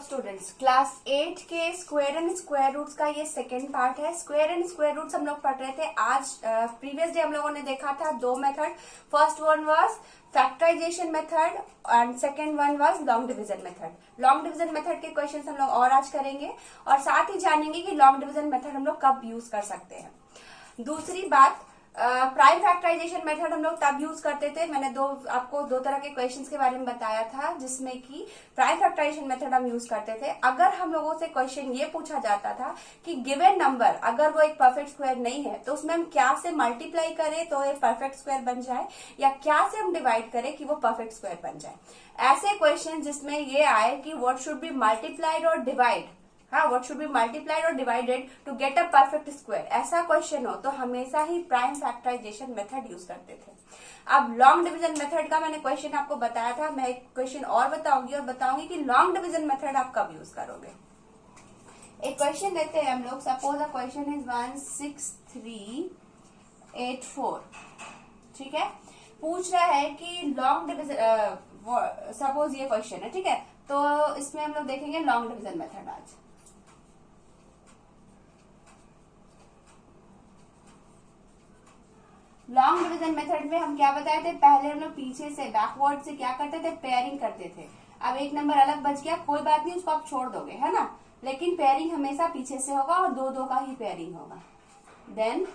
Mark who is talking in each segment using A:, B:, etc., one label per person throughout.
A: Students, class 8 के square and square roots का ये सेकेंड पार्ट है। स्क्वायर एंड स्क्वायर रूट्स हम लोग पढ़ रहे थे। आज प्रीवियस डे हम लोगों ने देखा था दो method. First one was factorisation method and second one was long division method. Long division method के क्वेश्चंस हम लोग और आज करेंगे और साथ ही जानेंगे कि लॉन्ग डिवीजन मेथड हम लोग कब यूज कर सकते हैं। दूसरी बात, प्राइम फैक्टराइजेशन मेथड हम लोग तब यूज करते थे। मैंने आपको दो तरह के क्वेश्चंस के बारे में बताया था, जिसमें कि प्राइम फैक्टराइजेशन मेथड हम यूज करते थे अगर हम लोगों से क्वेश्चन ये पूछा जाता था कि गिवन नंबर अगर वो एक परफेक्ट स्क्वायर नहीं है तो उसमें हम क्या से मल्टीप्लाई करें तो एक परफेक्ट स्क्वायर बन जाए, या क्या से हम डिवाइड करें कि वो परफेक्ट स्क्वायर बन जाए। ऐसे क्वेश्चन जिसमें ये आए कि व्हाट शुड बी मल्टीप्लाइड और divide, what should be multiplied और divided to get a perfect square, ऐसा क्वेश्चन हो तो हमेशा ही प्राइम फैक्टराइजेशन मेथड यूज करते थे। अब लॉन्ग डिवीजन मेथड का मैंने क्वेश्चन आपको बताया था, मैं एक क्वेश्चन और बताऊंगी और बताऊंगी कि लॉन्ग डिवीजन मेथड आप कब यूज करोगे। एक क्वेश्चन लेते हैं हम लोग। सपोज अ क्वेश्चन इज 16384, ठीक है। पूछ रहा है कि लॉन्ग डिवीजन, सपोज ये क्वेश्चन है, ठीक है। तो इसमें हम लोग देखेंगे लॉन्ग डिवीजन मेथड आज। लॉन्ग डिवीजन मेथड में हम क्या बताए थे, पहले हम लोग पीछे से बैकवर्ड से क्या करते थे, पेयरिंग करते थे। अब एक नंबर अलग बच गया, कोई बात नहीं, उसको आप छोड़ दोगे, है ना। लेकिन पेयरिंग हमेशा पीछे से होगा और दो दो का ही पेयरिंग होगा। देन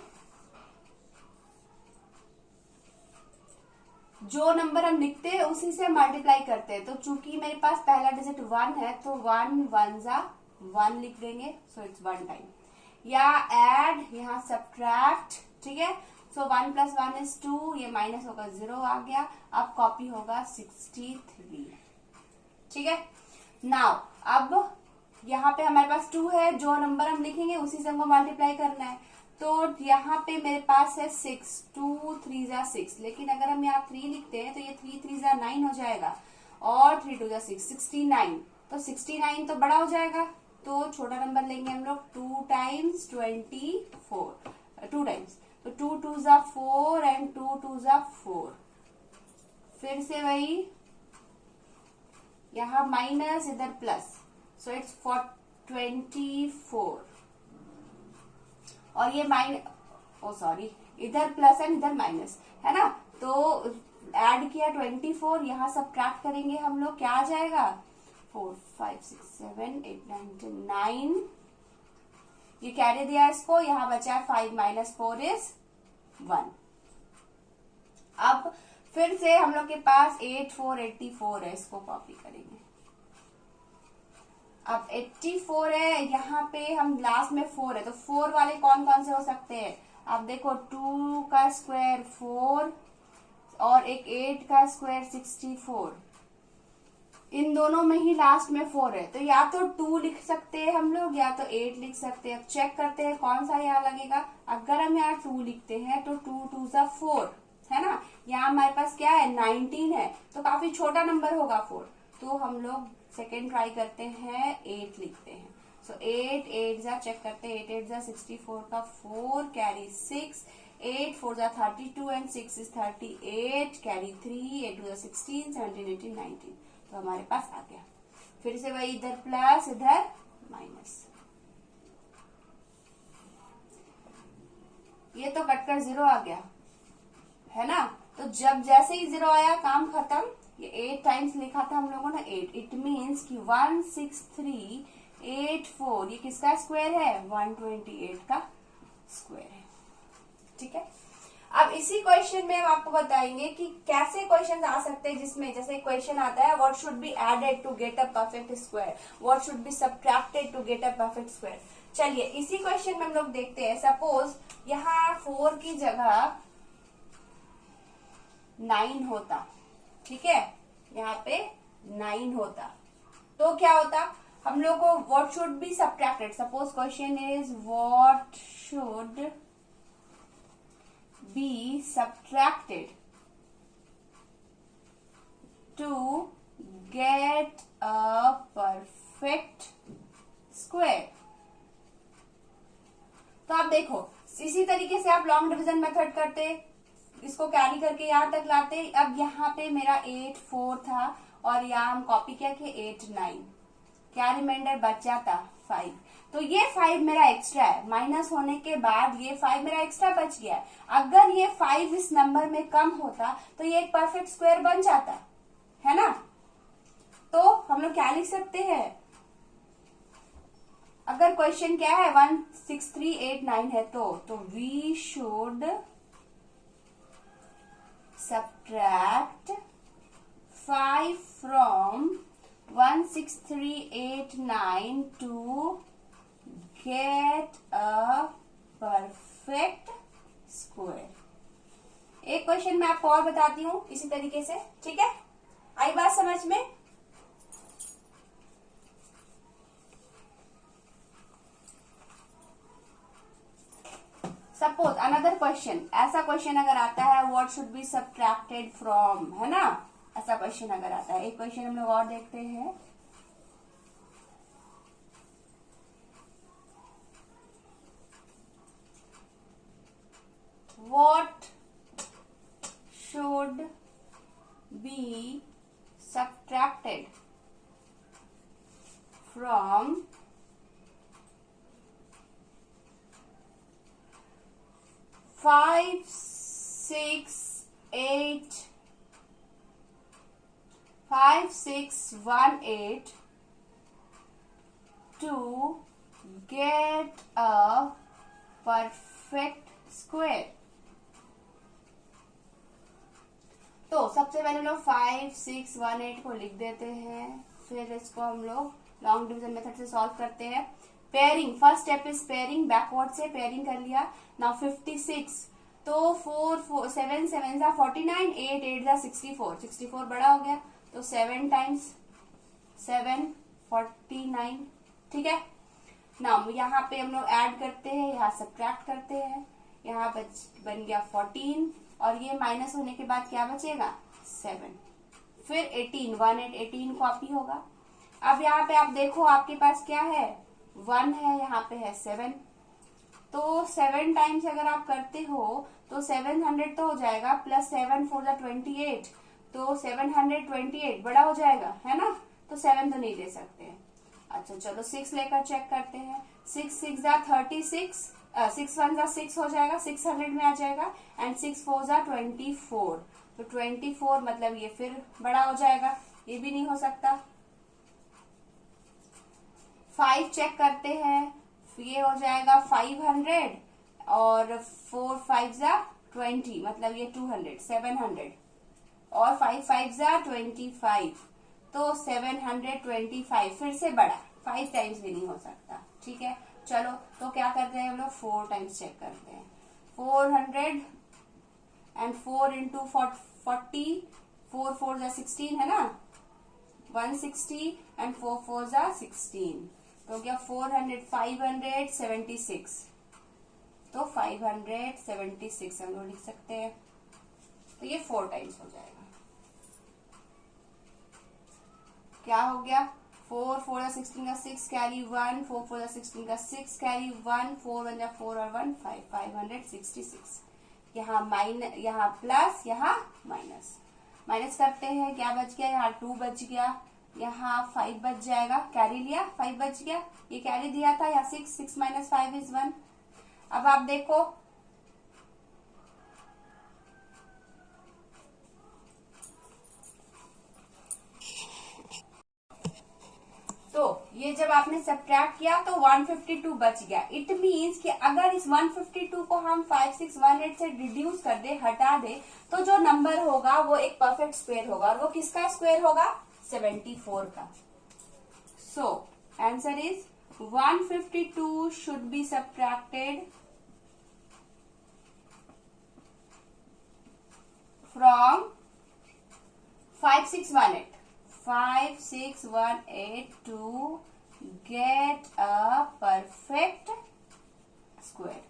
A: जो नंबर हम लिखते हैं उसी से मल्टीप्लाई करते हैं। तो चूंकि मेरे पास पहला डिजिट 1 है तो 1 1 जा 1 लिख देंगे, सो इट्स 1 टाइम। या एड, यहाँ सब्ट्रैक्ट, ठीक है। सो 1 + 1 = 2, ये माइनस होगा 0 आ गया। अब कॉपी होगा 63, ठीक है। नाउ अब यहाँ पे हमारे पास 2 है, जो नंबर हम लिखेंगे उसी से हमको मल्टीप्लाई करना है। तो यहाँ पे मेरे पास है 6, 2 3 जा 6, लेकिन अगर हम यहाँ 3 लिखते हैं तो ये 3 3 जा 9 हो जाएगा और 3 2 जा 6, 69। तो 69 तो बड़ा हो जाएगा, तो छोटा नंबर लेंगे हम लोग। 2 टाइम्स 24, 2 टाइम्स, तो 2 2 जा 4 एंड 2 2 जा 4। फिर से वही, यहाँ माइनस इधर प्लस, सो इट्स 24 और ये इधर प्लस एंड इधर माइनस, है ना। तो ऐड किया 24, यहाँ सब्ट्रैक्ट करेंगे हम लोग, क्या आ जाएगा 4 5 6 7 8 9 10 9। ये कैरी दिया इसको, यहाँ बचा 5 - 4 = 1। अब फिर से हम लोग के पास 8 4 84 है, इसको कॉपी करेंगे। अब 84 है, यहाँ पे हम लास्ट में 4 है, तो 4 वाले कौन कौन से हो सकते हैं। अब देखो 2 का स्क्वायर 4 और एक 8 का स्क्वायर 64, इन दोनों में ही लास्ट में 4 है, तो या तो 2 लिख सकते हैं हम लोग या तो 8 लिख सकते हैं। अब चेक करते हैं कौन सा यहाँ लगेगा। अगर हम यहाँ 2 लिखते हैं तो 2 2 जा 4, है ना। यहाँ हमारे पास क्या है 19 है, तो काफी छोटा नंबर होगा 4। तो हम लोग सेकेंड ट्राई करते हैं, 8 लिखते हैं। सो 8 8 जा, चेक करते हैं, 8 8 जा 64 का 4 कैरी 6, 8 4 जा 32 एंड 6 = 38 कैरी 3, 8 2 जा 16 17 18 19। तो हमारे पास आ गया। फिर से वही, इधर प्लस इधर माइनस, ये तो कटकर 0 आ गया, है ना। तो जब जैसे ही 0 आया काम खत्म। ये 8 टाइम्स लिखा था हम लोगों ने 8, इट मीन्स कि 16384 ये किसका स्क्वायर है, 128 का स्क्वायर है, ठीक है। अब इसी क्वेश्चन में हम आपको बताएंगे कि कैसे क्वेश्चन आ सकते हैं, जिसमें जैसे क्वेश्चन आता है what should be added to get a perfect square, what should be subtracted to get a perfect square. चलिए इसी क्वेश्चन में हम लोग देखते हैं। सपोज यहाँ 4 की जगह 9 होता, ठीक है, यहाँ पे 9 होता, तो क्या होता, हम लोग को what should be subtracted. Suppose question is what should be subtracted to get a perfect square. तो आप देखो इसी तरीके से आप लॉन्ग डिवीजन मेथड करते, इसको कैरी करके यहाँ तक लाते। अब यहाँ पे मेरा 8 4 था और यहाँ हम कॉपी क्या किए 8 9, क्या रिमाइंडर बच जाता 5। तो ये 5 मेरा एक्स्ट्रा है, माइनस होने के बाद ये 5 मेरा एक्स्ट्रा बच गया है। अगर ये 5 इस नंबर में कम होता तो ये एक परफेक्ट स्क्वायर बन जाता, है ना। तो हम लोग क्या लिख सकते हैं, अगर क्वेश्चन क्या है 16389 है तो we should subtract 5 from 16389 to get a perfect square. एक क्वेश्चन मैं आपको और बताती हूँ इसी तरीके से, ठीक है। आई बात समझ में। सपोज अनदर क्वेश्चन, ऐसा क्वेश्चन अगर आता है what should be subtracted from, है ना, ऐसा क्वेश्चन अगर आता है। एक क्वेश्चन हम लोग और देखते हैं। What should be subtracted from 5, 6, 1, 8 to get a perfect square। तो सबसे पहले हम लोग 5, 6, 1, 8 को लिख देते हैं, फिर इसको हम लोग लॉन्ग डिवीजन मेथड से सॉल्व करते हैं। Pairing, first step is pairing, backward से पेयरिंग कर लिया। नाउ 56, तो 4, 7, 7 जा 49, 8, 8 जा 64, 64 बड़ा हो गया तो 7 टाइम्स 7 49, ठीक है। नाउ यहाँ पे हम लोग ऐड करते हैं, यहाँ सब्ट्रैक्ट करते हैं, यहाँ बन गया 14 और ये माइनस होने के बाद क्या बचेगा 7, फिर 18, 1 8 18 कॉपी होगा। अब यहाँ पे आप देखो आपके पास क्या है 1 है, यहाँ पे है 7, तो 7 टाइम्स अगर आप करते हो तो 700 तो हो जाएगा, प्लस 7 4 जा 28, तो 728 बड़ा हो जाएगा, है ना। तो 7 तो नहीं दे सकते। अच्छा चलो 6 लेकर चेक करते हैं। 6 6 जा 36, 6 1 जा 6 हो जाएगा, 600 में आ जाएगा, एंड 6 4 जा 24, तो 24 मतलब ये फिर बड़ा हो जाएगा, ये भी नहीं हो सकता। 5 चेक करते हैं, ये हो जाएगा 500 और 4 5 जा 20 मतलब ये 200, 700 और 5 5 जा 25, तो 725 फिर से बड़ा, 5 टाइम्स भी नहीं हो सकता, ठीक है। चलो तो क्या करते हैं हम लोग 4 टाइम्स चेक करते हैं। 400 एंड 4 इंटू 40, 4 4 जा 16 है ना, 160 एंड 4 4 जा 16, तो क्या 400 576, तो 576 हम लोग लिख सकते हैं, तो ये 4 टाइम्स हो जाएगा। क्या हो गया 4 4 जा 16 का 6 कैरी 1, 4 4 जा 16 का 6 कैरी 1, 4 1 जा 4 और 1 5, 566। यहाँ माइनस, यहाँ प्लस, यहाँ माइनस, माइनस करते हैं, क्या बच गया, यहाँ 2 बच गया, यहाँ 5 बच जाएगा, कैरी लिया 5 बच गया, ये कैरी दिया था, यहाँ 6 6 माइनस 5 इज 1। अब आप देखो तो ये जब आपने सब्ट्रैक्ट किया तो 152 बच गया। इट मीन्स कि अगर इस 152 को हम 5618 से रिड्यूस कर दे, हटा दे, तो जो नंबर होगा वो एक परफेक्ट स्क्वायर होगा, और वो किसका स्क्वायर होगा 74 का। So answer is 152 should be subtracted from 5618 to get a perfect square,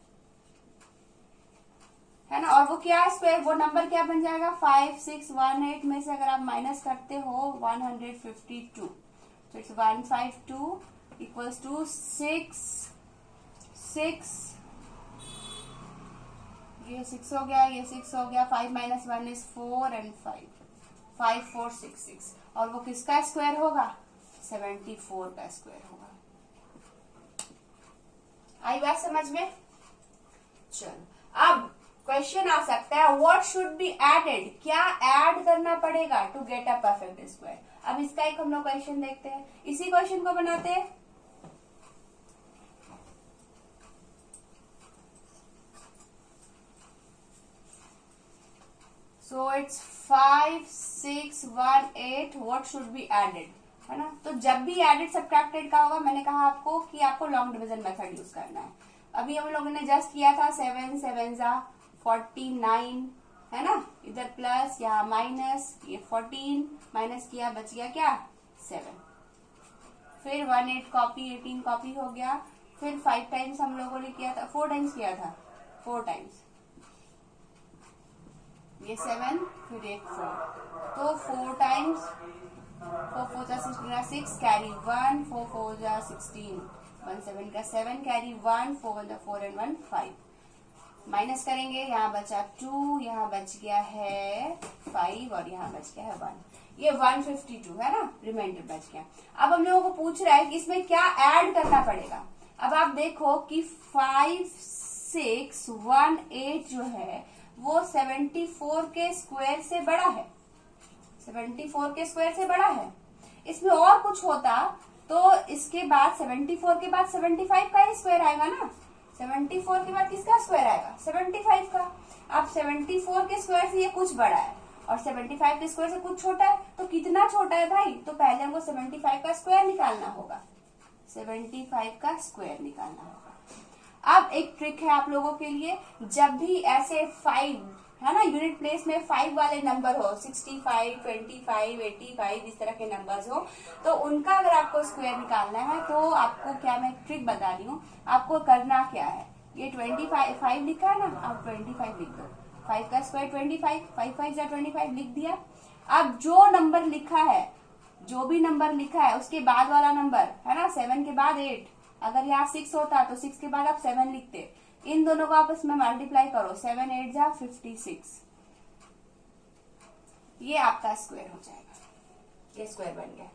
A: है ना। और वो क्या है स्क्वायर, वो नंबर क्या बन जाएगा 5618 में से अगर आप माइनस करते हो 152, तो इट्स 152 इक्वल्स टू 6 ये 6 हो गया, ये 6 हो गया, 5 माइनस 1 इज 4 एंड 5 5466, और वो किसका स्क्वायर होगा 74 का स्क्वायर होगा। आई बात समझ में? चलो अब क्वेश्चन आ सकता है व्हाट शुड बी एडेड, क्या ऐड करना पड़ेगा to get a perfect square. अब इसका एक हम लोग क्वेश्चन देखते हैं, इसी क्वेश्चन को बनाते हैं। So it's 5 6 1 8 what should be added, है ना। तो जब भी एडेड सब्ट्रैक्टेड का होगा, मैंने कहा आपको कि आपको लॉन्ग डिवीजन मेथड यूज करना है। अभी हम लोगों ने जस्ट किया था 7 7 जा 49, है ना, इधर प्लस यहाँ माइनस, ये 14 माइनस किया, बच गया क्या 7। फिर 1 8 कॉपी, 18 कॉपी हो गया। फिर 5 टाइम्स हम लोगों ने किया था, 4 टाइम्स किया था, 4 टाइम्स, ये 7 फिर एक 4, तो 4 टाइम्स 4 4 जा 16 6 कैरी 1 4 4 जा 16 1 7 का 7 कैरी 1 4 1 जा 4 एंड 1 5 माइनस करेंगे, यहाँ बचा 2, यहाँ बच गया है 5 और यहाँ बच गया है 1, ये 152 है ना, रिमाइंडर बच गया। अब हम लोगों को पूछ रहा है कि इसमें क्या ऐड करना पड़ेगा। अब आप देखो कि 5 6 1 8 जो है वो 74 के स्क्वायर से बड़ा है, 74 के स्क्वायर से बड़ा है। इसमें और कुछ होता तो इसके बाद 74 के बाद 75 का ही स्क्वायर आएगा ना, 74 के बाद किसका स्क्वायर आएगा 75 का। अब 74 के स्क्वायर से ये कुछ बड़ा है और 75 के स्क्वायर से कुछ छोटा है, तो कितना छोटा है भाई, तो पहले हमको 75 का स्क्वायर निकालना होगा, 75 का स्क्वायर निकालना होगा। अब एक ट्रिक है आप लोगों के लिए, जब भी ऐसे 5 है ना यूनिट प्लेस में 5 वाले नंबर हो, 65 25 85 इस तरह के नंबर्स हो, तो उनका अगर आपको स्क्वायर निकालना है तो आपको क्या, मैं ट्रिक बता रही हूँ, आपको करना क्या है, ये 25 लिखा है ना, आप 25 लिख दो, 5 का स्क्वायर 25, 5 5 जा 25 लिख दिया। अब जो नंबर लिखा है, जो भी नंबर लिखा है उसके बाद वाला नंबर है ना, 7 के बाद 8, अगर यहाँ 6 होता तो 6 के बाद आप 7 लिखते, इन दोनों को आपस में मल्टीप्लाई करो, 7 8 जा 56, ये आपका स्क्वायर हो जाएगा, ये स्क्वायर बन गया।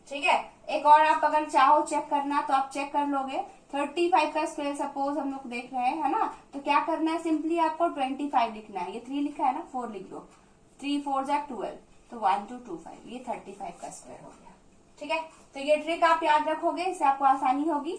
A: ठीक है, एक और आप अगर चाहो चेक करना तो आप चेक कर लोगे। 35 का स्क्वायर सपोज हम लोग देख रहे हैं, है ना, तो क्या करना है, सिंपली आपको 25 लिखना है, ये 3 लिखा है ना, 4 लिख दो, 3 4 जा 12, तो 1 2 2 5, ये 35 का स्क्वायर हो गया। ठीक है, तो ये ट्रिक आप याद रखोगे, इससे आपको आसानी होगी।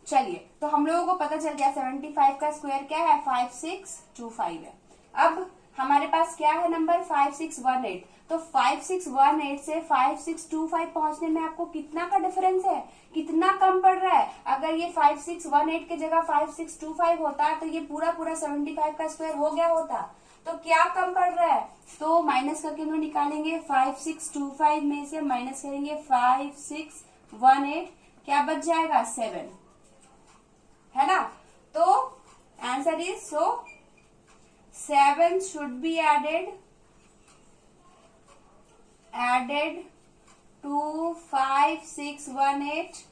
A: चलिए, तो हम लोगों को पता चल गया 75 का स्क्वायर क्या है, 5625 है। अब हमारे पास क्या है नंबर 5618, तो 5618 से 5625 पहुंचने में आपको कितना का डिफरेंस है, कितना कम पड़ रहा है। अगर ये 5618 की जगह 5625 होता तो ये पूरा 75 का स्क्वायर हो गया होता, तो क्या कम पड़ रहा है, तो माइनस करके हम लोग निकालेंगे, 5625 में से माइनस करेंगे 5618, क्या बच जाएगा 7, है ना। तो answer is, so 7 should be added to 5618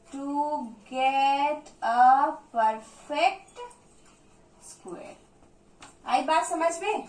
A: to get a perfect square। आई बात समझ में?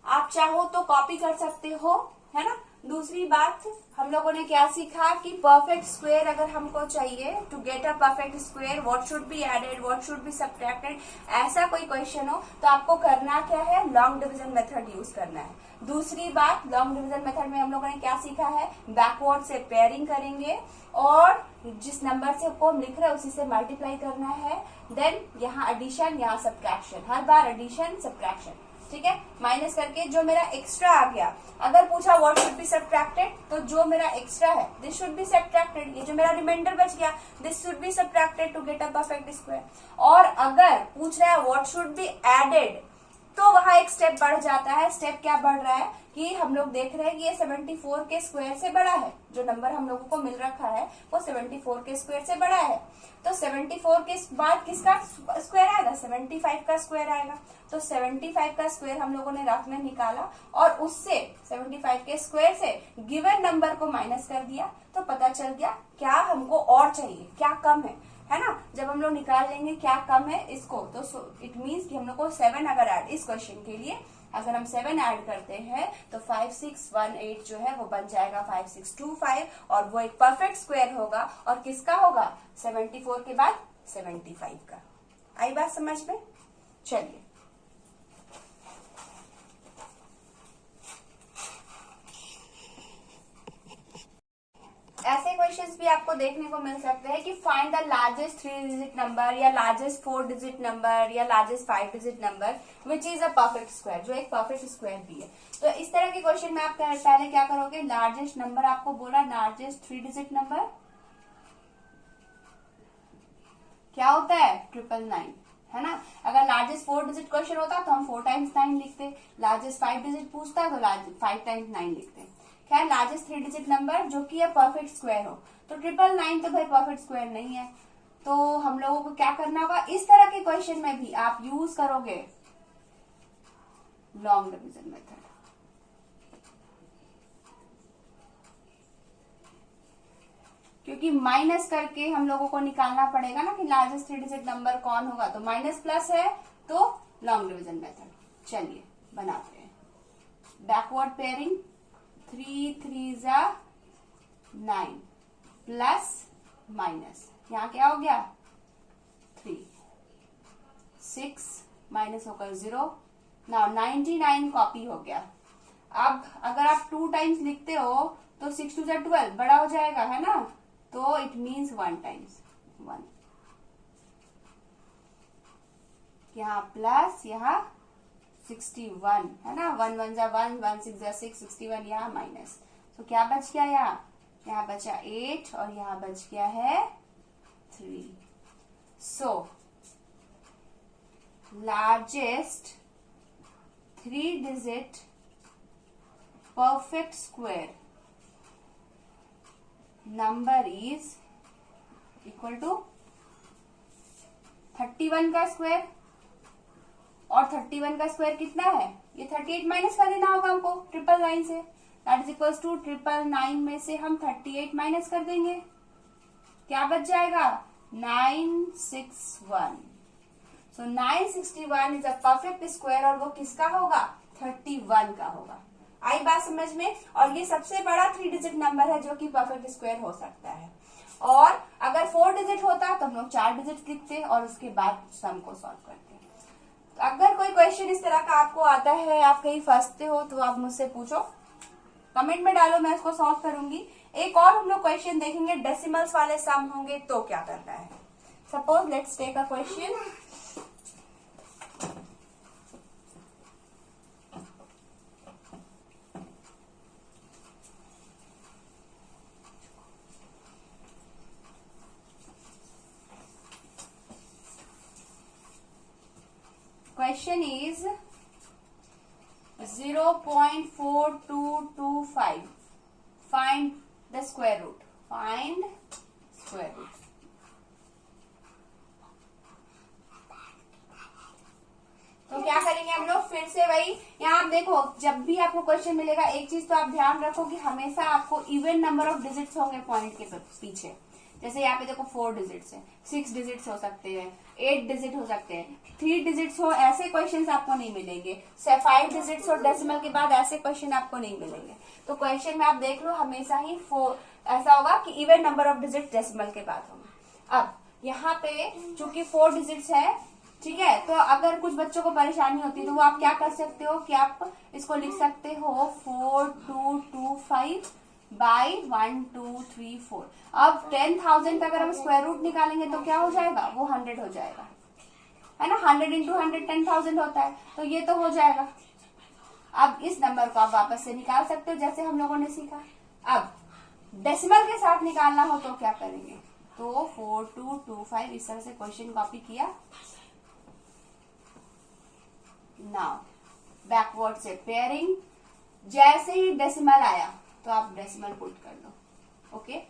A: आप चाहो तो कॉपी कर सकते हो, है ना। दूसरी बात हम लोगों ने क्या सीखा कि परफेक्ट स्क्वायर अगर हमको चाहिए, to get a perfect square what should be added, what should be subtracted, ऐसा कोई क्वेश्चन हो तो आपको करना क्या है, लॉन्ग डिवीजन मेथड यूज करना है। दूसरी बात, लॉन्ग डिवीजन मेथड में हम लोगों ने क्या सीखा है, बैकवर्ड से पेयरिंग करेंगे और जिस नंबर से आपको हम लिख रहे हैं उसी से मल्टीप्लाई करना है। देन यहाँ एडिशन, यहाँ सब्ट्रैक्शन, हर बार एडिशन सब्ट्रैक्शन। ठीक है, माइनस करके जो मेरा एक्स्ट्रा आ गया, अगर पूछा व्हाट शुड बी सब्ट्रैक्टेड, तो जो मेरा एक्स्ट्रा है दिस शुड बी सब्ट्रैक्टेड, ये जो मेरा रिमाइंडर बच गया this should be subtracted to get a perfect square. और अगर पूछ रहा है व्हाट शुड बी एडेड, तो वहां एक स्टेप बढ़ जाता है। स्टेप क्या बढ़ रहा है कि हम लोग देख रहे हैं कि ये 74 के स्क्वायर से बड़ा है, जो नंबर हम लोगों को मिल रखा है वो 74 के स्क्वायर से बड़ा है, तो 74 के बाद किसका स्क्वायर आएगा, 75 का स्क्वायर आएगा। तो 75 का स्क्वायर हम लोगों ने रफ में निकाला और उससे 75 के स्क्वायर से गिवन नंबर को माइनस कर दिया, तो पता चल गया क्या हमको और चाहिए, क्या कम है ना। जब हम लोग निकाल लेंगे क्या कम है इसको, तो इट मीन्स कि हम लोग को 7 अगर ऐड, इस क्वेश्चन के लिए अगर हम 7 ऐड करते हैं तो 5618 जो है वो बन जाएगा 5625 और वो एक परफेक्ट स्क्वायर होगा। और किसका होगा? 74 के बाद 75 का। आई बात समझ में? चलिए ऐसे क्वेश्चंस भी आपको देखने को मिल सकते हैं कि find the largest 3 digit number या लार्जेस्ट 4 डिजिट नंबर या largest 5 digit number which is a perfect square, जो एक परफेक्ट स्क्वायर भी है। तो इस तरह के क्वेश्चन में आप पहले क्या करोगे? लार्जेस्ट नंबर आपको बोला, लार्जेस्ट 3 डिजिट नंबर क्या होता है? 999, है ना। अगर लार्जेस्ट 4 डिजिट क्वेश्चन होता तो हम 4 टाइम्स 9 लिखते, लार्जेस्ट 5 डिजिट पूछता तो 5 टाइम्स 9 लिखते। खैर लार्जेस्ट 3 डिजिट नंबर जो कि परफेक्ट स्क्वायर हो, तो 999 तो भाई परफेक्ट स्क्वायर नहीं है। तो हम लोगों को क्या करना होगा? इस तरह के क्वेश्चन में भी आप यूज करोगे लॉन्ग डिवीजन मेथड। क्योंकि माइनस करके हम लोगों को निकालना पड़ेगा ना कि लार्जेस्ट 3 डिजिट नंबर कौन होगा, तो माइनस प्लस है तो लॉन्ग डिवीजन मेथड। चलिए बनाते हैं। बैकवर्ड पेयरिंग, 3 3 9 प्लस माइनस, यहाँ क्या हो गया? 3 6 माइनस होकर 0। नाउ 99 कॉपी हो गया। अब अगर आप 2 टाइम्स लिखते हो तो 6 2 12 बड़ा हो जाएगा, है ना। तो इट मीन्स 1 टाइम्स 1, यहाँ प्लस यहाँ 61, है ना। 1 1 जा 1, 1 6 जा 6, 61 यहाँ माइनस। तो क्या बच गया? यहाँ बचा 8 और यहाँ बच गया है 3। So largest 3 digit perfect square number is equal to 31 का स्क्वायर। और 31 का स्क्वायर कितना है? ये 38 माइनस कर देना होगा हमको 999 से। दैट इज इक्वल टू 999 में से हम 38 माइनस कर देंगे, क्या बच जाएगा? 961। सो 961 इज अ परफेक्ट स्क्वायर और वो किसका होगा? 31 का होगा। आई बात समझ में? और ये सबसे बड़ा 3 डिजिट नंबर है जो कि परफेक्ट स्क्वायर हो सकता है। और अगर 4 डिजिट होता तो हम लोग 4 डिजिट लिखते और उसके बाद सम को सॉल्व करते। तो अगर कोई क्वेश्चन इस तरह का आपको आता है, आप कहीं फंसते हो, तो आप मुझसे पूछो, कमेंट में डालो, मैं इसको सॉल्व करूंगी। एक और हम लोग क्वेश्चन देखेंगे, डेसिमल्स वाले सम होंगे तो क्या करना है। Suppose let's take a question. Question is 0.4225. Find the square root. Find square root. तो क्या करेंगे हम लोग? फिर से वही, यहाँ आप देखो, जब भी आपको क्वेश्चन मिलेगा एक चीज तो आप ध्यान रखो कि हमेशा आपको इवन नंबर ऑफ डिजिट्स होंगे पॉइंट के पीछे। जैसे यहाँ पे देखो 4 डिजिट्स है, 6 डिजिट्स हो सकते हैं, 8 डिजिट हो सकते हैं, 3 डिजिट्स हो, ऐसे क्वेश्चंस आपको नहीं मिलेंगे। 5 डिजिट्स और डेसिमल के बाद ऐसे क्वेश्चन आपको नहीं मिलेंगे। तो क्वेश्चन में आप देख लो हमेशा ही 4 ऐसा होगा कि even number of digit decimal के बाद होंगे। अब यहाँ पे चूंकि 4 डिजिट्स है, ठीक है, तो अगर कुछ बच्चों को परेशानी होती है तो वो आप क्या कर सकते हो कि आप इसको लिख सकते हो 4225 बाई 1 2 3 4। अब 10,000 का अगर हम स्क्वायर रूट निकालेंगे तो क्या हो जाएगा? वो 100 हो जाएगा, है ना। 100 इंटू 100 10,000 होता है, तो ये तो हो जाएगा। अब इस नंबर को आप वापस से निकाल सकते हो जैसे हम लोगों ने सीखा। अब डेसिमल के साथ निकालना हो तो क्या करेंगे? तो 4225 इस तरह से क्वेश्चन कॉपी किया। नाउ बैकवर्ड से पेयरिंग, जैसे ही डेसिमल आया तो आप डेसिमल पुट कर दो। ओके,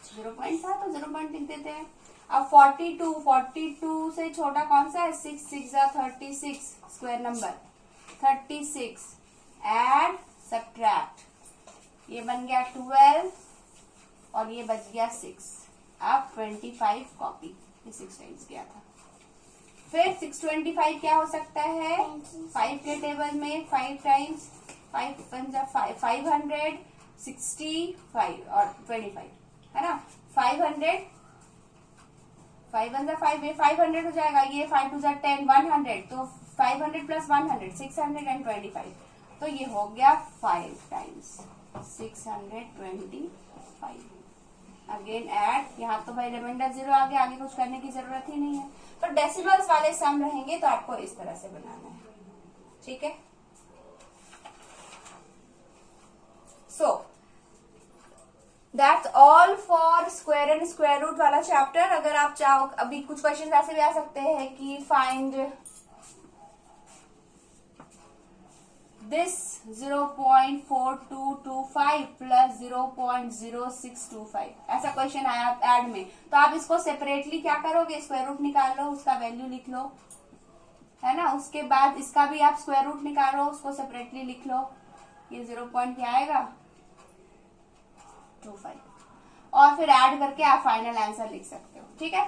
A: 0 था तो 0 लिख देते हैं। अब 42 से छोटा कौन सा है? 6 6 36 स्क्वायर नंबर 36 एड सब्ट्रैक्ट, ये बन गया 12 और ये बच गया 6। अब 25 कॉपी, ये 6 टाइम्स गया था। फिर 625 क्या हो सकता है, 5 के टेबल में 5 टाइम्स 5 565 और 25 है ना, 500 5 1 5, ये 500 हो जाएगा, ये 5 2 10 100, तो 500 प्लस 100 625, तो ये हो गया 5 टाइम्स 625। अगेन ऐड, यहाँ तो भाई रिमाइंडर 0 आ गया, आगे कुछ करने की जरूरत ही नहीं है। तो डेसिमल्स वाले सम रहेंगे तो आपको इस तरह से बनाना है, ठीक है। So that's all for square and square root वाला चैप्टर। अगर आप चाहो, अभी कुछ क्वेश्चन ऐसे भी आ सकते हैं कि फाइंड दिस 0.4225 प्लस 0.0625, ऐसा क्वेश्चन आया ऐड में, तो आप इसको सेपरेटली क्या करोगे, स्क्वायर रूट निकाल लो, उसका वैल्यू लिख लो, है ना। उसके बाद इसका भी आप स्क्वायर रूट निकालो, उसको सेपरेटली लिख लो, ये 0. क्या आएगा 25, और फिर ऐड करके आप फाइनल आंसर लिख सकते हो, ठीक है।